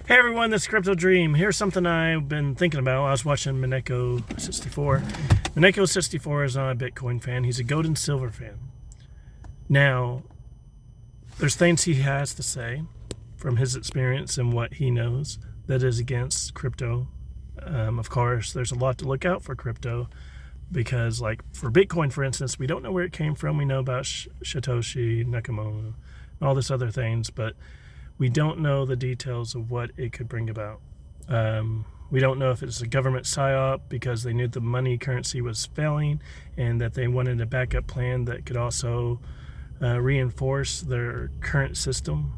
Hey everyone, this is Crypto Dream. Here's something I've been thinking about. I was watching Mineko64. Mineko64 is not a Bitcoin fan. He's a gold and silver fan. Now, there's things he has to say from his experience and what he knows that is against crypto. Of course, there's a lot to look out for crypto because, like, for Bitcoin, for instance, we don't know where it came from. We know about Satoshi Nakamoto and all this other things, but we don't know the details of what it could bring about. We don't know if it's a government psyop because they knew the money currency was failing and that they wanted a backup plan that could also reinforce their current system.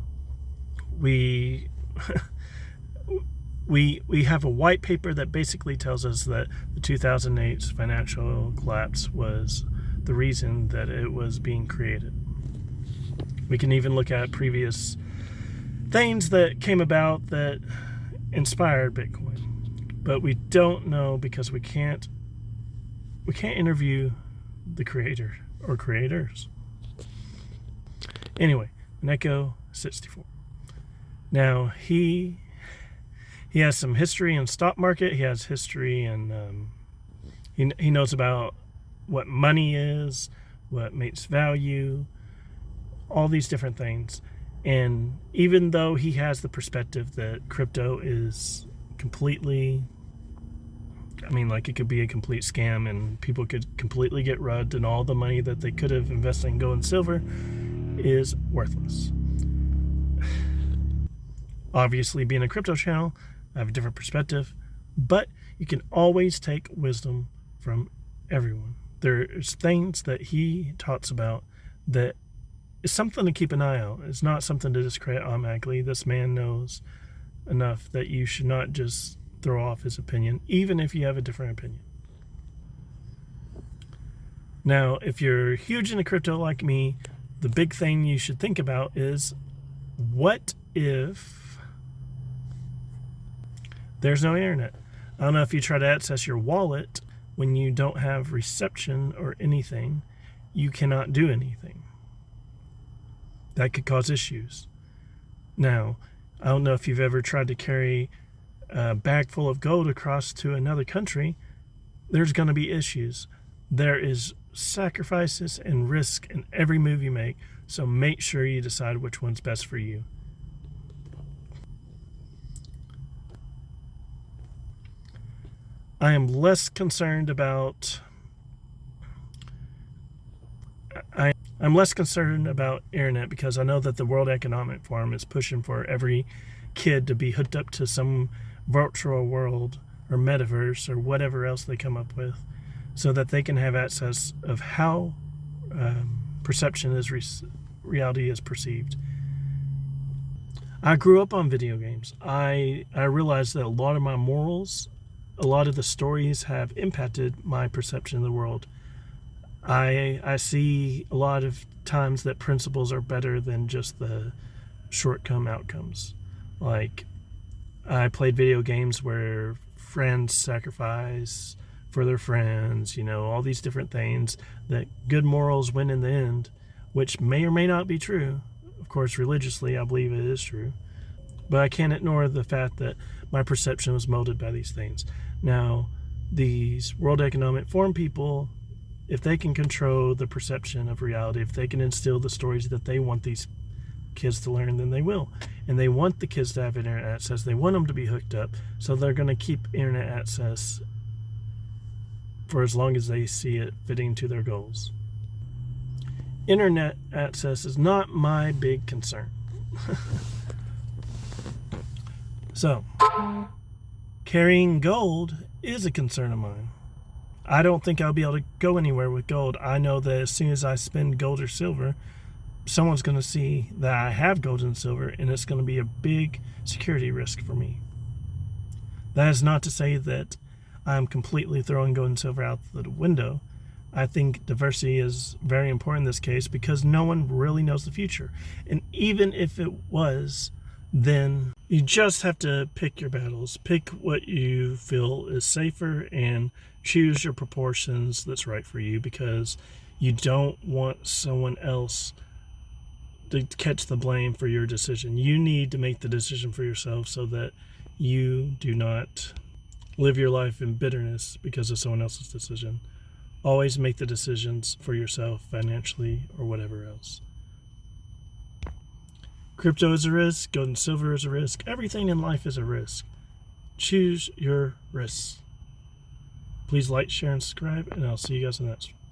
We have a white paper that basically tells us that the 2008 financial collapse was the reason that it was being created. We can even look at previous things that came about that inspired Bitcoin, but we don't know because we can't interview the creator or creators. Anyway, Mineko64. Now he has some history in stock market. He has history and he knows about what money is, what makes value, all these different things. And even though he has the perspective that crypto is completely, it could be a complete scam and people could completely get rugged and all the money that they could have invested in gold and silver is worthless. Obviously, being a crypto channel, I have a different perspective, but you can always take wisdom from everyone. There's things that he talks about that is something to keep an eye out. It's not something to discredit automatically. This man knows enough that you should not just throw off his opinion, even if you have a different opinion. Now, if you're huge into crypto like me, the big thing you should think about is, what if there's no internet? I don't know if you try to access your wallet when you don't have reception or anything, you cannot do anything. That could cause issues. Now, I don't know if you've ever tried to carry a bag full of gold across to another country. There's going to be issues. There is sacrifices and risk in every move you make, so make sure you decide which one's best for you. I am less concerned about I'm less concerned about internet because I know that the World Economic Forum is pushing for every kid to be hooked up to some virtual world or metaverse or whatever else they come up with so that they can have access of how reality is perceived. I grew up on video games. I realized that a lot of my morals, a lot of the stories have impacted my perception of the world. I see a lot of times that principles are better than just the short-term outcomes. Like, I played video games where friends sacrifice for their friends, all these different things, that good morals win in the end, which may or may not be true. Of course, religiously, I believe it is true. But I can't ignore the fact that my perception was molded by these things. Now, these World Economic Forum people, if they can control the perception of reality, if they can instill the stories that they want these kids to learn, then they will. And they want the kids to have internet access. They want them to be hooked up. So they're going to keep internet access for as long as they see it fitting to their goals. Internet access is not my big concern. So, carrying gold is a concern of mine. I don't think I'll be able to go anywhere with gold. I know that as soon as I spend gold or silver, someone's going to see that I have gold and silver, and it's going to be a big security risk for me. That is not to say that I'm completely throwing gold and silver out the window. I think diversity is very important in this case because no one really knows the future. And even if it was, then you just have to pick your battles. Pick what you feel is safer and choose your proportions that's right for you, because you don't want someone else to catch the blame for your decision. You need to make the decision for yourself so that you do not live your life in bitterness because of someone else's decision. Always make the decisions for yourself financially or whatever else. Crypto is a risk. Gold and silver is a risk. Everything in life is a risk. Choose your risks. Please like, share, and subscribe, and I'll see you guys in the next one.